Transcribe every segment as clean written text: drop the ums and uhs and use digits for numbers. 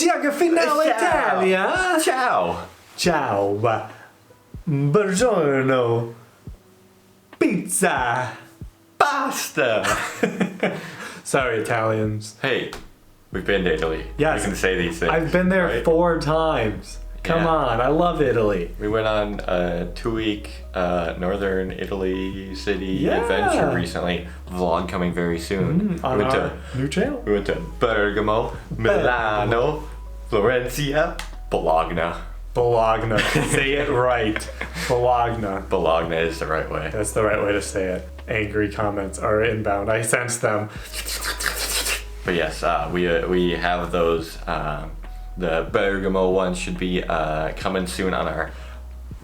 Geography now, Italia. Ciao. Ciao. Buongiorno. Pizza. Pasta. Sorry, Italians. Hey, we've been to Italy. Yes. We can say these things. I've been there right? 4 times. Come Yeah. on, I love Italy. We went on a 2-week northern Italy city Yeah. adventure recently. Vlog coming very soon. On our new channel. We went to Bergamo, Milano, Florencia, Bologna. Bologna. Say it right. Bologna. Bologna is the right way. That's the right way to say it. Angry comments are inbound. I sense them. But yes, we have those. The Bergamo one should be coming soon on our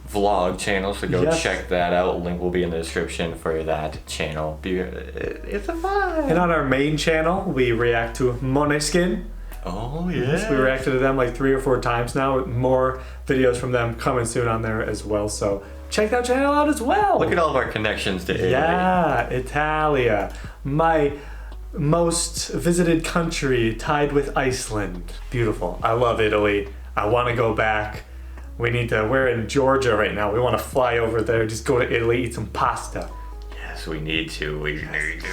vlog channel, so go Yes. check that out. Link will be in the description for that channel. It's a vibe. And on our main channel, we react to Måneskin. Oh yeah. We reacted to them like 3 or 4 times now. More videos from them coming soon on there as well. So check that channel out as well. Look at all of our connections to Italy. Yeah, Italia. My most visited country, tied with Iceland. Beautiful. I love Italy. I want to go back. We're in Georgia right now. We want to fly over there, just go to Italy, eat some pasta. Yes, we need to. We need to.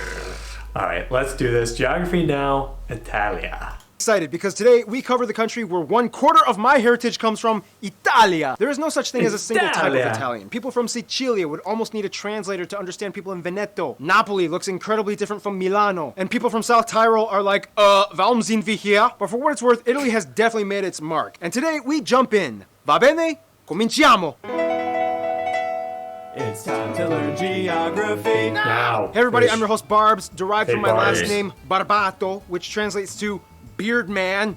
All right, let's do this. Geography now, Italia. Excited because today we cover the country where 1/4 of my heritage comes from, Italia. There is no such thing as a single type of Italia. Italian. People from Sicilia would almost need a translator to understand people in Veneto. Napoli looks incredibly different from Milano. And people from South Tyrol are like, warum sind wir hier? But for what it's worth, Italy has definitely made its mark. And today we jump in. Va bene? Cominciamo! It's time to learn geography. Now. Hey everybody, Fish. I'm your host Barbs, derived Hey, from my last Barbs. name, Barbato, which translates to beard man.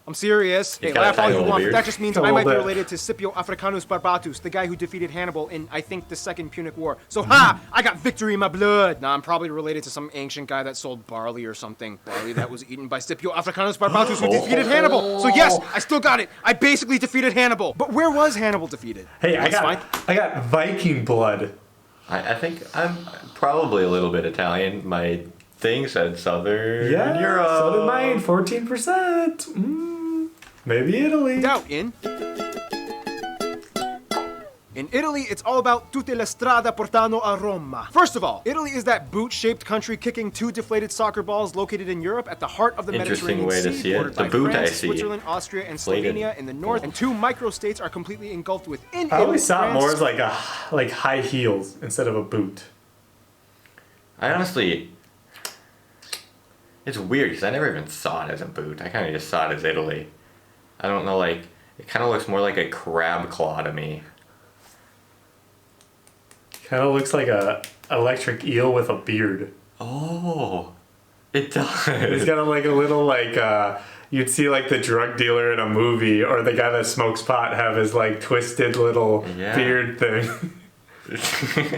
I'm serious. Hey, got a laugh all tiny you little want, but beard. that just means A I little might be bit. related to Scipio Africanus Barbatus, the guy who defeated Hannibal in, I think, the Second Punic War. So, ha! I got victory in my blood! Nah, I'm probably related to some ancient guy that sold barley or something. Barley that was eaten by Scipio Africanus Barbatus, who defeated Hannibal. So yes, I still got it. I basically defeated Hannibal. But where was Hannibal defeated? Hey, That's fine. I got Viking blood. I think I'm probably a little bit Italian. My thing said Southern Yeah, Europe. so did mine. 14%. Maybe Italy. Doubt in. In Italy, it's all about tutte le strade portano a Roma. First of all, Italy is that boot-shaped country kicking 2 deflated soccer balls located in Europe at the heart of the Interesting Mediterranean way to Sea, see it. bordered The by boot I France, see. Switzerland, Austria, and Deflated. Slovenia in the north, and 2 microstates are completely engulfed within I Italy. always saw it France, more as like high heels instead of a boot. I honestly, it's weird because I never even saw it as a boot. I kind of just saw it as Italy. I don't know, like, it kind of looks more like a crab claw to me. Kind of looks like a electric eel with a beard. Oh, it does. It's got like a little you'd see like the drug dealer in a movie or the guy that smokes pot have his like twisted little Yeah. beard thing.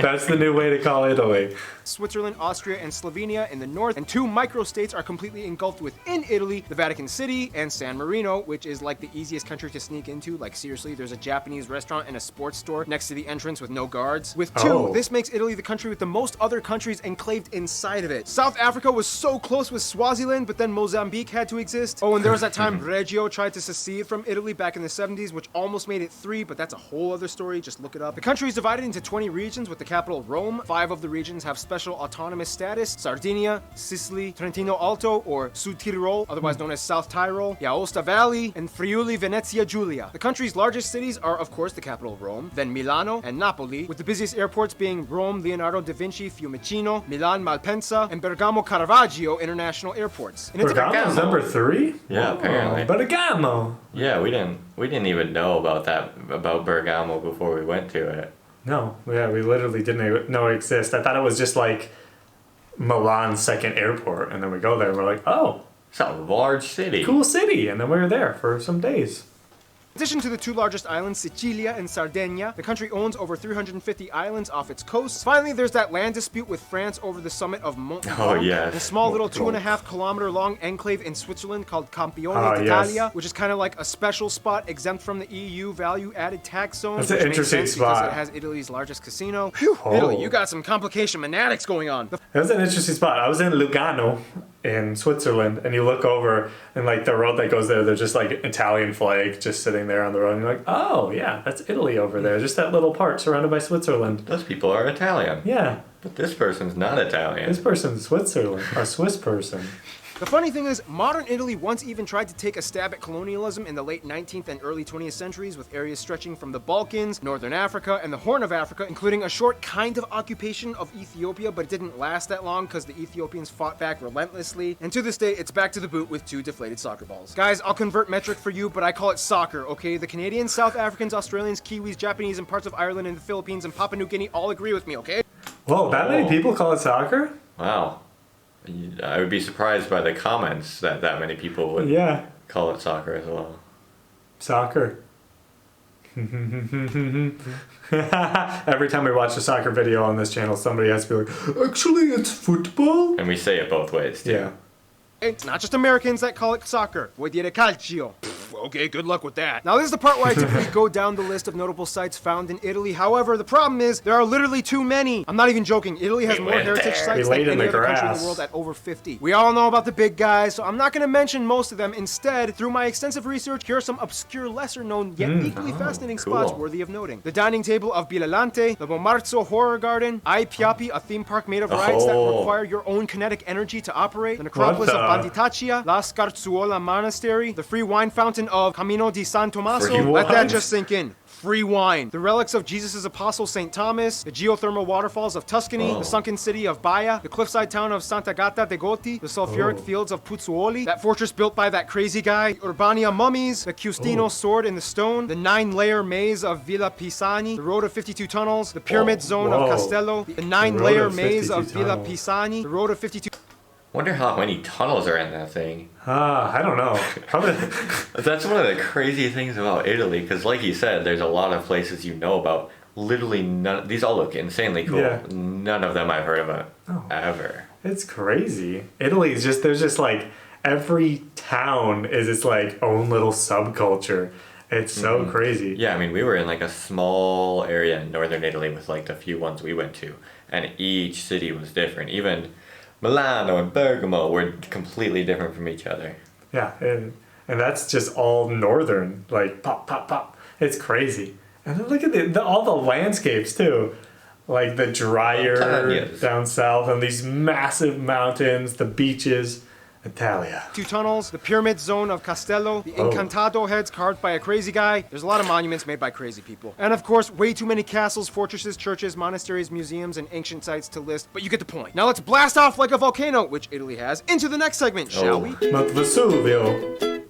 That's the new way to call Italy. Switzerland, Austria, and Slovenia in the north, and 2 microstates are completely engulfed within Italy, the Vatican City and San Marino, which is like the easiest country to sneak into. Like seriously, there's a Japanese restaurant and a sports store next to the entrance with no guards. With 2, Oh. this makes Italy the country with the most other countries enclaved inside of it. South Africa was so close with Swaziland, but then Mozambique had to exist. Oh, and there was that time Reggio tried to secede from Italy back in the 70s, which almost made it 3, but that's a whole other story. Just look it up. The country is divided into 20 regions with the capital Rome. 5 of the regions have special autonomous status: Sardinia, Sicily, Trentino Alto or Sud Tirol, otherwise known as South Tyrol, the Aosta Valley, and Friuli Venezia Giulia. The country's largest cities are, of course, the capital Rome, then Milano and Napoli, with the busiest airports being Rome Leonardo da Vinci Fiumicino, Milan Malpensa, and Bergamo Caravaggio international airports. And it's Bergamo's number 3? Yeah, apparently. Bergamo. Yeah, we didn't even know about Bergamo before we went to it. No, yeah, we literally didn't even know it existed. I thought it was just like Milan's second airport, and then we go there and we're like, oh, It's a large city. cool city, and then we were there for some days. In addition to the 2 largest islands, Sicilia and Sardinia, the country owns over 350 islands off its coast. Finally, there's that land dispute with France over the summit of Mont Blanc, Oh, yes. a small little Mont Blanc. 2.5 kilometer long enclave in Switzerland called Campione Ah, d'Italia, yes. which is kind of like a special spot exempt from the EU value-added tax zone. That's an which makes interesting sense because spot. it has Italy's largest casino. Whew, Oh. Italy, you got some complication fanatics going on. It was an interesting spot. I was in Lugano, in Switzerland, and you look over and like the road that goes there, there's just like Italian flag just sitting there on the road, and you're like, oh yeah, that's Italy over there, just that little part surrounded by Switzerland. Those people are Italian. Yeah. But this person's not Italian. This person's Switzerland, a Swiss person. The funny thing is, modern Italy once even tried to take a stab at colonialism in the late 19th and early 20th centuries, with areas stretching from the Balkans, Northern Africa, and the Horn of Africa, including a short kind of occupation of Ethiopia, but it didn't last that long because the Ethiopians fought back relentlessly. And to this day, it's back to the boot with 2 deflated soccer balls. Guys, I'll convert metric for you, but I call it soccer, okay? The Canadians, South Africans, Australians, Kiwis, Japanese, and parts of Ireland and the Philippines and Papua New Guinea all agree with me, okay? Whoa, that many people call it soccer? Wow. I would be surprised by the comments that many people would call it soccer as well. Soccer. Every time we watch a soccer video on this channel, somebody has to be like, actually, it's football? And we say it both ways, too. Yeah. It's not just Americans that call it soccer. Vuoi dire calcio? Okay, good luck with that. Now, this is the part where I typically go down the list of notable sites found in Italy. However, the problem is there are literally too many. I'm not even joking. Italy has more heritage sites than any other country in the world at over 50. We all know about the big guys, so I'm not going to mention most of them. Instead, through my extensive research, here are some obscure, lesser-known, yet equally fascinating spots worthy of noting. The dining table of Bilalante, the Bomarzo Horror Garden, Ai Piapi, a theme park made of rides that require your own kinetic energy to operate, the necropolis of Banditaccia, La Scarzuola Monastery, the free wine fountain of Camino di San Tommaso. Let that just sink in. Free wine. The relics of Jesus' apostle St. Thomas, the geothermal waterfalls of Tuscany, the sunken city of Baia, the cliffside town of Sant'Agata de Goti, the sulfuric fields of Pozzuoli, that fortress built by that crazy guy, Urbania mummies, the Custino sword in the stone, the 9-layer maze of Villa Pisani, the road of 52 tunnels, the pyramid zone of Castello, the 9-layer maze of Villa Pisani, the road of 52... Wonder how many tunnels are in that thing. I don't know. Probably. That's one of the crazy things about Italy, because like you said, there's a lot of places you know about. Literally none. These all look insanely cool. Yeah. None of them I've heard of ever. It's crazy. Italy is just, there's just like, every town is its like own little subculture. It's so crazy. Yeah, I mean, we were in like a small area in northern Italy with like the few ones we went to, and each city was different. Even Milano and Bergamo were completely different from each other. Yeah, and that's just all northern, like pop, pop, pop. It's crazy. And then look at all the landscapes too. Like the drier down south and these massive mountains, the beaches. Italia. 2 tunnels, the pyramid zone of Castello, the Incantado heads carved by a crazy guy. There's a lot of monuments made by crazy people. And of course, way too many castles, fortresses, churches, monasteries, museums, and ancient sites to list, but you get the point. Now let's blast off like a volcano, which Italy has, into the next segment, shall we? Mount Vesuvio.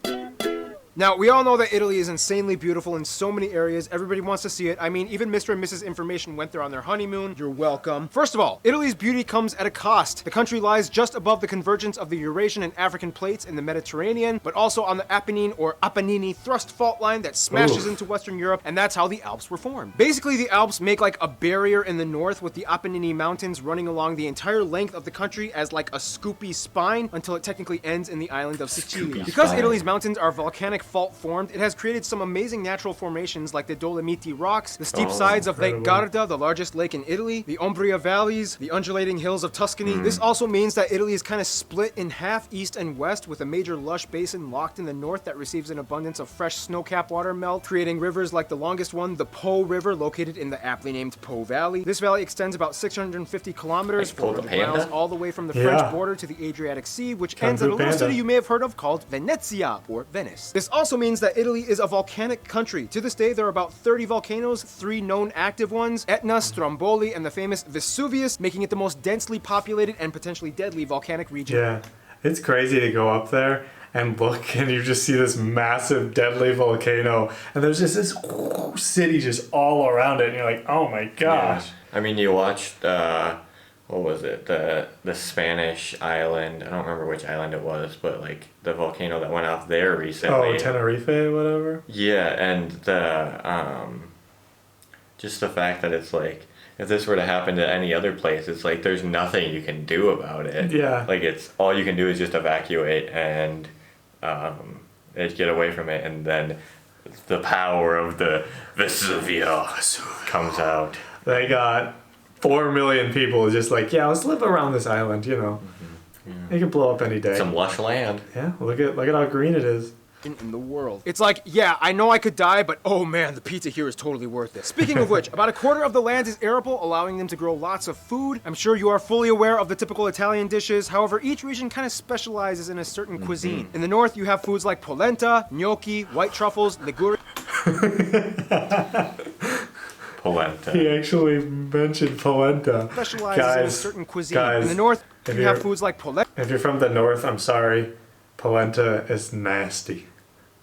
Now, we all know that Italy is insanely beautiful in so many areas. Everybody wants to see it. I mean, even Mr. and Mrs. Information went there on their honeymoon. You're welcome. First of all, Italy's beauty comes at a cost. The country lies just above the convergence of the Eurasian and African plates in the Mediterranean, but also on the Apennine or Apennini thrust fault line that smashes into Western Europe, and that's how the Alps were formed. Basically, the Alps make like a barrier in the north with the Apennine mountains running along the entire length of the country as like a scoopy spine until it technically ends in the island of Sicilia. Because Italy's mountains are volcanic fault formed, it has created some amazing natural formations like the Dolomiti rocks, the steep sides of Lake Garda, the largest lake in Italy, the Umbria valleys, the undulating hills of Tuscany. This also means that Italy is kind of split in half east and west, with a major lush basin locked in the north that receives an abundance of fresh snow-capped water melt, creating rivers like the longest one, the Po River, located in the aptly named Po Valley. This valley extends about 650 kilometers, 400 miles, all the way from the French border to the Adriatic Sea, which ends at a little city you may have heard of called Venezia, or Venice. This also means that Italy is a volcanic country. To this day, there are about 30 volcanoes, 3 known active ones, Etna, Stromboli, and the famous Vesuvius, making it the most densely populated and potentially deadly volcanic region. Yeah, it's crazy to go up there and look, and you just see this massive, deadly volcano, and there's just this city just all around it, and you're like, oh my gosh. Yeah. I mean, you watched, what was it? The Spanish island. I don't remember which island it was, but like the volcano that went off there recently. Oh, Tenerife, whatever. Yeah, and the just the fact that it's like, if this were to happen to any other place, it's like there's nothing you can do about it. Yeah. Like it's all you can do is just evacuate and get away from it, and then the power of the Vesuvio comes out. They got 4 million people just like, yeah, let's live around this island, you know. It could blow up any day. Some lush land. Yeah, look at how green it is. In the world. It's like, yeah, I know I could die, but oh man, the pizza here is totally worth it. Speaking of which, about a quarter of the land is arable, allowing them to grow lots of food. I'm sure you are fully aware of the typical Italian dishes. However, each region kind of specializes in a certain cuisine. In the north, you have foods like polenta, gnocchi, white truffles, liguri. Polenta. He actually mentioned polenta. Specializes in a certain cuisine. Guys, in the north, if you have you're- foods like polenta. If you're from the north, I'm sorry. Polenta is nasty.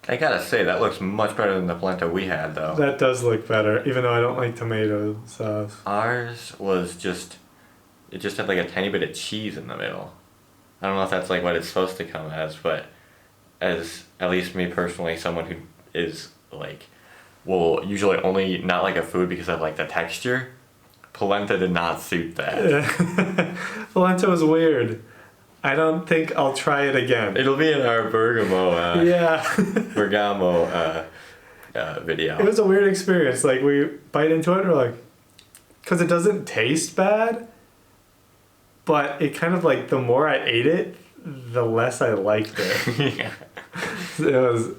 I gotta say, that looks much better than the polenta we had, though. That does look better, even though I don't like tomato sauce. Ours was just, it just had like a tiny bit of cheese in the middle. I don't know if that's like what it's supposed to come as, but as, at least me personally, someone who is like, will usually only not like a food because of like the texture, polenta did not suit that. Polenta was weird. I don't think I'll try it again. It'll be in our Bergamo, Yeah. Bergamo video. It was a weird experience. Like, we bite into it and we're like, because it doesn't taste bad, but it kind of like, the more I ate it, the less I liked it. Yeah. It was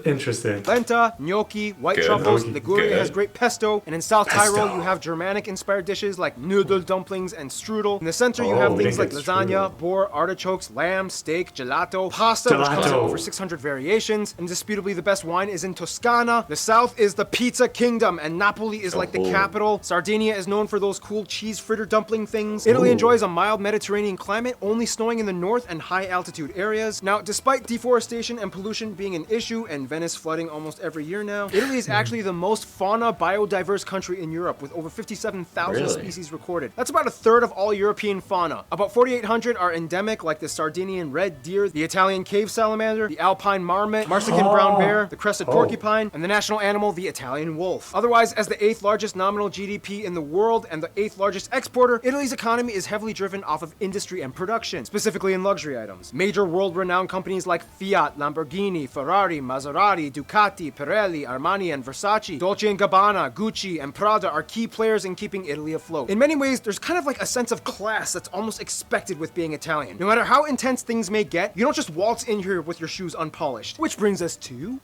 interesting. Polenta, gnocchi, white Good. truffles, Good. Liguria has great pesto, and in South Pesto. Tyrol you have Germanic-inspired dishes like noodle dumplings and strudel. In the center you Oh, have we things like didn't get lasagna, strudel. boar, artichokes, lamb, steak, gelato, pasta, which comes in Gelato. over 600 variations. Indisputably the best wine is in Toscana. The south is the pizza kingdom, and Napoli is like the Oh. capital. Sardinia is known for those cool cheese fritter dumpling things. Italy Ooh. enjoys a mild Mediterranean climate, only snowing in the north and high altitude areas. Now, despite deforestation and pollution being an issue, and Venice flooding almost every year now, Italy is actually the most fauna biodiverse country in Europe, with over 57,000 Really? species recorded. That's about a third of all European fauna. About 4,800 are endemic, like the Sardinian red deer, the Italian cave salamander, the Alpine marmot, Marsican brown bear, the crested porcupine, and the national animal, the Italian wolf. Otherwise, as the 8th largest nominal GDP in the world and the 8th largest exporter, Italy's economy is heavily driven off of industry and production, specifically in luxury items. Major world-renowned companies like Fiat, Lamborghini, Ferrari, Maserati, Ducati, Pirelli, Armani, and Versace, Dolce & Gabbana, Gucci, and Prada are key players in keeping Italy afloat. In many ways, there's kind of like a sense of class that's almost expected with being Italian. No matter how intense things may get, you don't just waltz in here with your shoes unpolished. Which brings us to...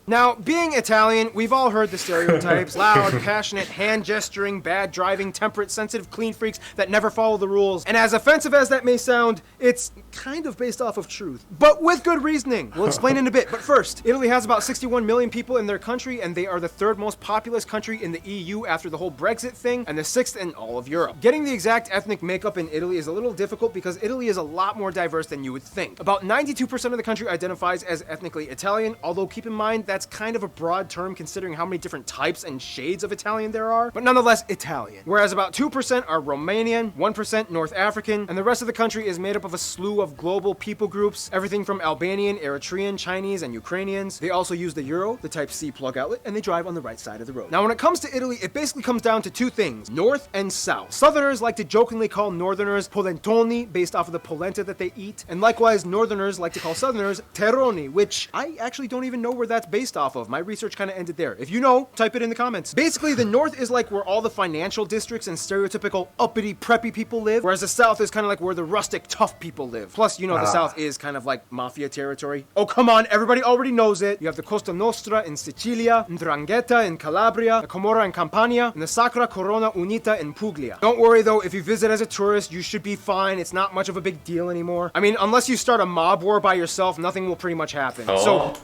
Now, being Italian, we've all heard the stereotypes. Loud, passionate, hand-gesturing, bad driving, temperate, sensitive, clean freaks that never follow the rules. And as offensive as that may sound, it's kind of based off of truth. But with good reasoning. We'll explain in a bit. But first, Italy has about 61 million people in their country, and they are the third most populous country in the EU after the whole Brexit thing, and the 6th in all of Europe. Getting the exact ethnic makeup in Italy is a little difficult because Italy is a lot more diverse than you would think. About 92% of the country identifies as ethnically Italian, although keep in mind that's kind of a broad term considering how many different types and shades of Italian there are, but nonetheless Italian. Whereas about 2% are Romanian, 1% North African, and the rest of the country is made up of a slew of global people groups, everything from Albanian, Eritrean, Chinese, and Ukrainians. They also use the Euro, the Type C plug outlet, and they drive on the right side of the road. Now when it comes to Italy, it basically comes down to two things, north and south. Southerners like to jokingly call northerners polentoni, based off of the polenta that they eat, and likewise northerners like to call southerners terroni, which I actually don't even know where that's based off of. My research kind of ended there. If you know, type it in the comments. Basically, the north is like where all the financial districts and stereotypical uppity preppy people live, whereas the south is kind of like where the rustic tough people live. Plus, you know, the south is kind of like mafia territory. Oh, come on, everybody already knows it. You have the Costa Nostra in Sicilia, Ndrangheta in Calabria, the Camorra in Campania, and the Sacra Corona Unita in Puglia. Don't worry though, if you visit as a tourist, you should be fine. It's not much of a big deal anymore. I mean, unless you start a mob war by yourself, nothing will pretty much happen. Oh. So,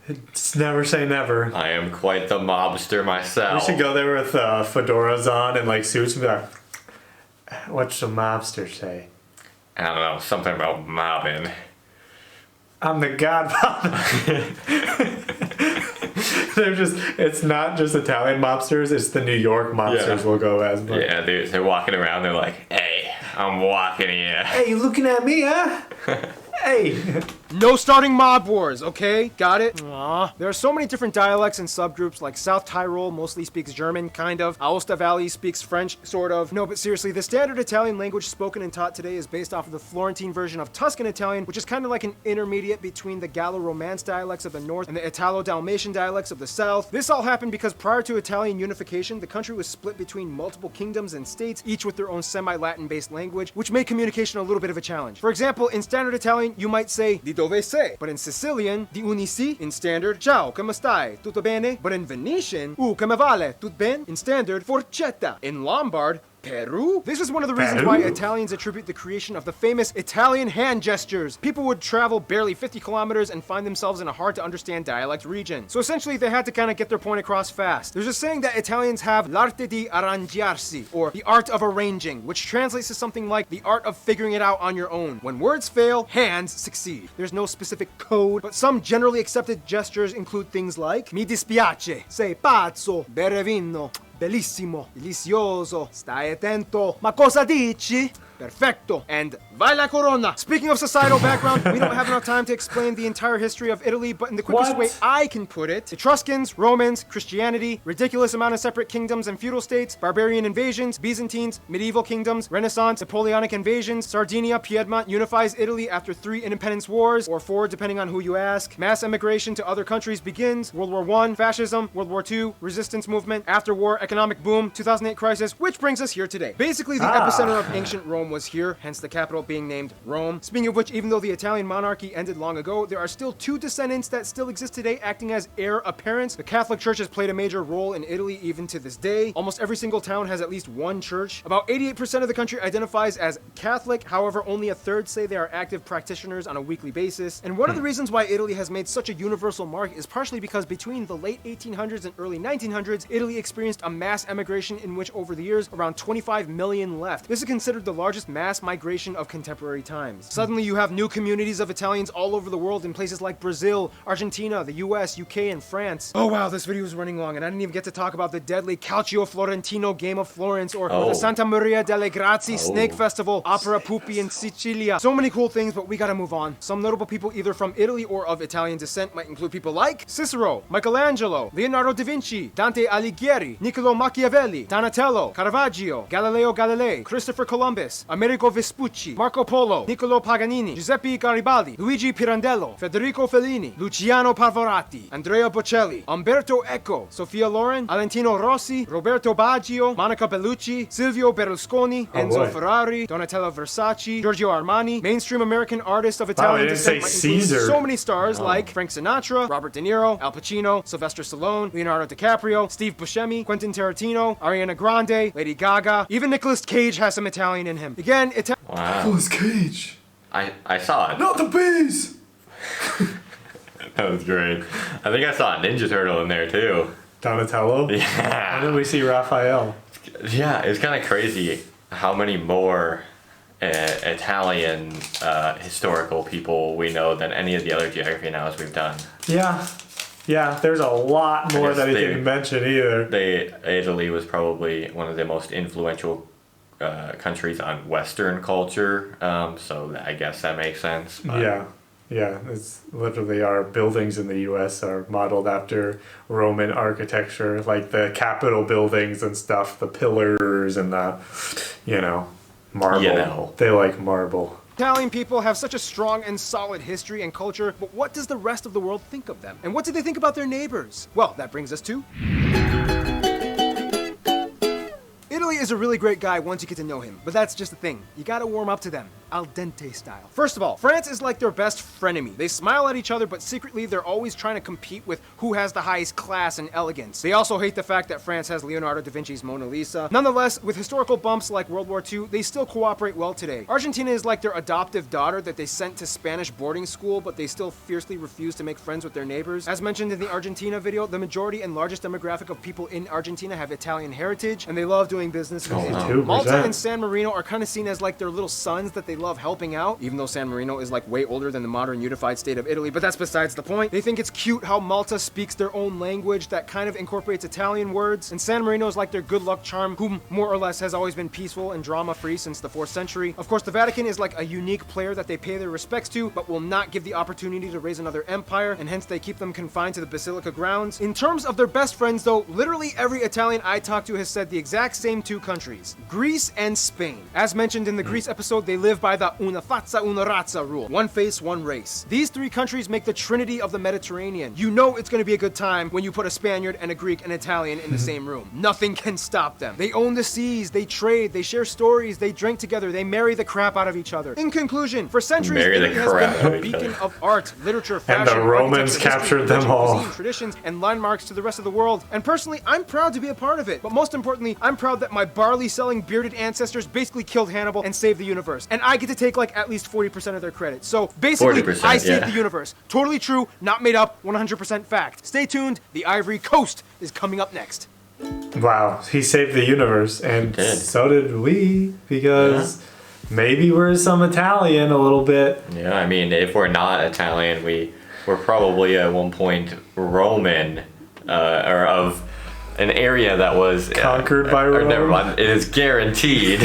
It's never say never. I am quite the mobster myself. We should go there with fedoras on and like suits and be like, what's the mobster say? I don't know, something about mobbing. I'm the godfather. It's not just Italian mobsters, it's the New York mobsters Yeah. we'll go as. But, Yeah, dude, they're walking around, they're like, hey, I'm walking here. hey, you looking at me, huh? Hey. No starting mob wars, okay? Got it? Aww. There are so many different dialects and subgroups, like South Tyrol mostly speaks German, kind of. Aosta Valley speaks French, sort of. No, but seriously, the standard Italian language spoken and taught today is based off of the Florentine version of Tuscan Italian, which is kind of like an intermediate between the Gallo-Romance dialects of the north and the Italo-Dalmatian dialects of the south. This all happened because prior to Italian unification, the country was split between multiple kingdoms and states, each with their own semi-Latin based language, which made communication a little bit of a challenge. For example, in standard Italian, you might say di dove sei, but in Sicilian, di unisi, in standard, ciao, come stai, tutto bene? But in Venetian, come vale, tut ben? In standard, forchetta. In Lombard, Peru? This is one of the reasons why Italians attribute the creation of the famous Italian hand gestures. People would travel barely 50 kilometers and find themselves in a hard to understand dialect region. So essentially they had to kind of get their point across fast. There's a saying that Italians have l'arte di arrangiarsi, or the art of arranging, which translates to something like the art of figuring it out on your own. When words fail, hands succeed. There's no specific code, but some generally accepted gestures include things like mi dispiace, sei pazzo, bere vino, bellissimo, delizioso, stai attento, ma cosa dici? Perfecto, and vai la corona. Speaking of societal background, we don't have enough time to explain the entire history of Italy, but in the quickest way I can put it, Etruscans, Romans, Christianity, ridiculous amount of separate kingdoms and feudal states, barbarian invasions, Byzantines, medieval kingdoms, Renaissance, Napoleonic invasions, Sardinia, Piedmont unifies Italy after 3 independence wars, or 4 depending on who you ask, mass emigration to other countries begins, World War I, fascism, World War II, resistance movement, after war, economic boom, 2008 crisis, which brings us here today. Basically, the epicenter of ancient Rome was here, hence the capital being named Rome. Speaking of which, even though the Italian monarchy ended long ago, there are still 2 descendants that still exist today acting as heir apparents. The Catholic Church has played a major role in Italy even to this day. Almost every single town has at least one church. About 88% of the country identifies as Catholic, however, only a third say they are active practitioners on a weekly basis. And one of the reasons why Italy has made such a universal mark is partially because between the late 1800s and early 1900s, Italy experienced a mass emigration in which over the years, around 25 million left. This is considered the largest mass migration of contemporary times. Suddenly you have new communities of Italians all over the world in places like Brazil, Argentina, the US, UK, and France. Oh wow, this video is running long and I didn't even get to talk about the deadly Calcio Florentino Game of Florence or the Santa Maria delle Grazie Snake Festival, Opera Pupi in Sicilia. So many cool things, but we gotta move on. Some notable people either from Italy or of Italian descent might include people like Cicero, Michelangelo, Leonardo da Vinci, Dante Alighieri, Niccolo Machiavelli, Donatello, Caravaggio, Galileo Galilei, Christopher Columbus, Amerigo Vespucci, Marco Polo, Niccolo Paganini, Giuseppe Garibaldi, Luigi Pirandello, Federico Fellini, Luciano Pavarotti, Andrea Bocelli, Umberto Eco, Sofia Loren, Valentino Rossi, Roberto Baggio, Monica Bellucci, Silvio Berlusconi, Enzo Ferrari, Donatello Versace, Giorgio Armani. Mainstream American artists of Italian descent might include so many stars like Frank Sinatra, Robert De Niro, Al Pacino, Sylvester Stallone, Leonardo DiCaprio, Steve Buscemi, Quentin Tarantino, Ariana Grande, Lady Gaga. Even Nicolas Cage has some Italian in him. Again, Wow. Nicolas Cage. I saw it. Not the bees! That was great. I think I saw a Ninja Turtle in there too. Donatello? Yeah. When did we see Raphael? Yeah, it's kind of crazy how many more Italian historical people we know than any of the other geography nows we've done. Yeah, there's a lot more that he didn't mention either. Italy was probably one of the most influential countries on Western culture, so I guess that makes sense. But. Yeah, it's literally our buildings in the U.S. are modeled after Roman architecture, like the Capitol buildings and stuff, the pillars and the, marble. They like marble. Italian people have such a strong and solid history and culture, but what does the rest of the world think of them? And what do they think about their neighbors? Well, that brings us to... Italy is a really great guy once you get to know him, but that's just the thing. You gotta warm up to them, al dente style. First of all, France is like their best frenemy. They smile at each other, but secretly they're always trying to compete with who has the highest class and elegance. They also hate the fact that France has Leonardo da Vinci's Mona Lisa. Nonetheless, with historical bumps like World War II, they still cooperate well today. Argentina is like their adoptive daughter that they sent to Spanish boarding school, but they still fiercely refuse to make friends with their neighbors. As mentioned in the Argentina video, the majority and largest demographic of people in Argentina have Italian heritage, and they love doing business with Italy. Malta and San Marino are kind of seen as like their little sons that they love helping out, even though San Marino is like way older than the modern unified state of Italy, but that's besides the point. They think it's cute how Malta speaks their own language that kind of incorporates Italian words, and San Marino is like their good luck charm, who more or less has always been peaceful and drama-free since the 4th century. Of course, the Vatican is like a unique player that they pay their respects to, but will not give the opportunity to raise another empire, and hence they keep them confined to the Basilica grounds. In terms of their best friends though, literally every Italian I talked to has said the exact same two countries, Greece and Spain. As mentioned in the Greece episode, they live by the una faccia una razza rule, one face, one race. These three countries make the trinity of the Mediterranean. You know it's gonna be a good time when you put a Spaniard and a Greek and Italian in the same room. Nothing can stop them. They own the seas, they trade, they share stories, they drink together, they marry the crap out of each other. In conclusion, for centuries, Italy has been a beacon of art, literature, fashion, And the Romans architecture, captured history, them all. cuisine, traditions, and landmarks to the rest of the world. And personally, I'm proud to be a part of it. But most importantly, I'm proud that my barley-selling bearded ancestors basically killed Hannibal and saved the universe. And I get to take like at least 40% of their credit. So basically, 40%, I saved yeah. the universe. Totally true, not made up, 100% fact. Stay tuned, the Ivory Coast is coming up next. Wow, he saved the universe, and He did. so did we, because maybe we're some Italian a little bit. Yeah, I mean, if we're not Italian, we're probably at one point Roman, or of an area that was Conquered by or Rome? never mind, it is guaranteed.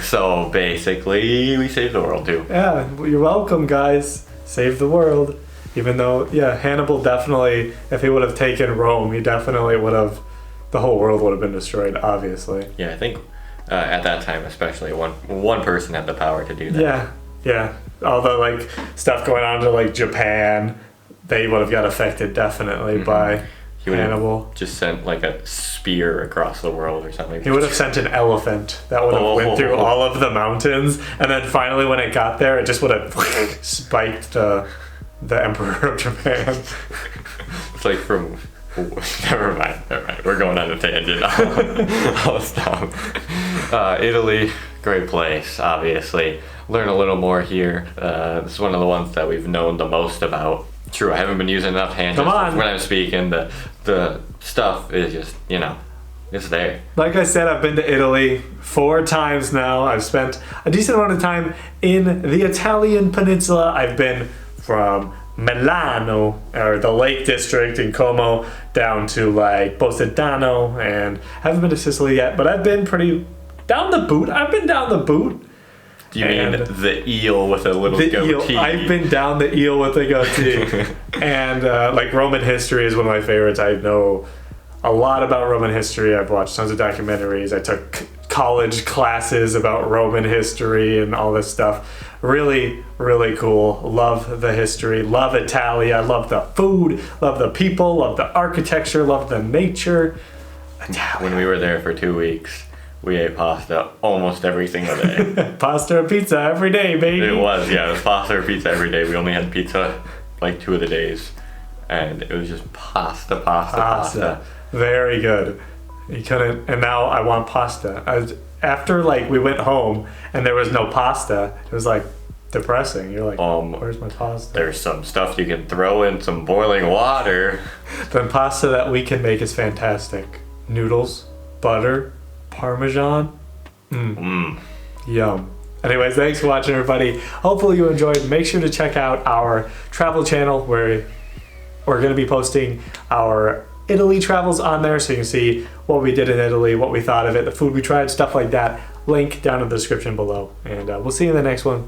So basically, we saved the world too. Yeah, you're welcome, guys. Save the world. Even though, yeah, Hannibal definitely, if he would have taken Rome, he definitely would have, the whole world would have been destroyed, obviously. Yeah, I think at that time, especially, one person had the power to do that. Yeah. All the, like, stuff going on to, like, Japan, they would have got affected definitely by He would Hannibal. have just sent like a spear across the world or something. He would have sent an elephant that would have went through all of the mountains, and then finally when it got there, it just would have spiked the Emperor of Japan. It's like from... Never mind. We're going on a tangent. I'll stop. Italy, great place, obviously. Learn a little more here. This is one of the ones that we've known the most about. True, I haven't been using enough hand Come gestures on. when I'm speaking. The stuff is just, it's there. Like I said, I've been to Italy 4 times now. I've spent a decent amount of time in the Italian peninsula. I've been from Milano, or the Lake District in Como, down to like Positano, and haven't been to Sicily yet, but I've been pretty down the boot. I've been down the boot. Do you mean And the eel with a little The goatee? eel. I've been down the eel with a goatee. And like Roman history is one of my favorites. I know a lot about Roman history. I've watched tons of documentaries. I took college classes about Roman history and all this stuff. Really, really cool. Love the history. Love Italia. Love the food. Love the people. Love the architecture. Love the nature. Italia. When we were there for 2 weeks, we ate pasta almost every single day. Pasta or pizza every day, baby. It was pasta or pizza every day. We only had pizza like 2 of the days, and it was just pasta. Very good. You couldn't, and now I want pasta. After like we went home and there was no pasta, it was like depressing. You're like, where's my pasta? There's some stuff you can throw in some boiling water. The pasta that we can make is fantastic. Noodles, butter, Parmesan. Yum. Anyways, thanks for watching, everybody. Hopefully you enjoyed. Make sure to check out our travel channel where we're going to be posting our Italy travels on there, so you can see what we did in Italy, what we thought of it, the food we tried, stuff like that. Link down in the description below. And we'll see you in the next one.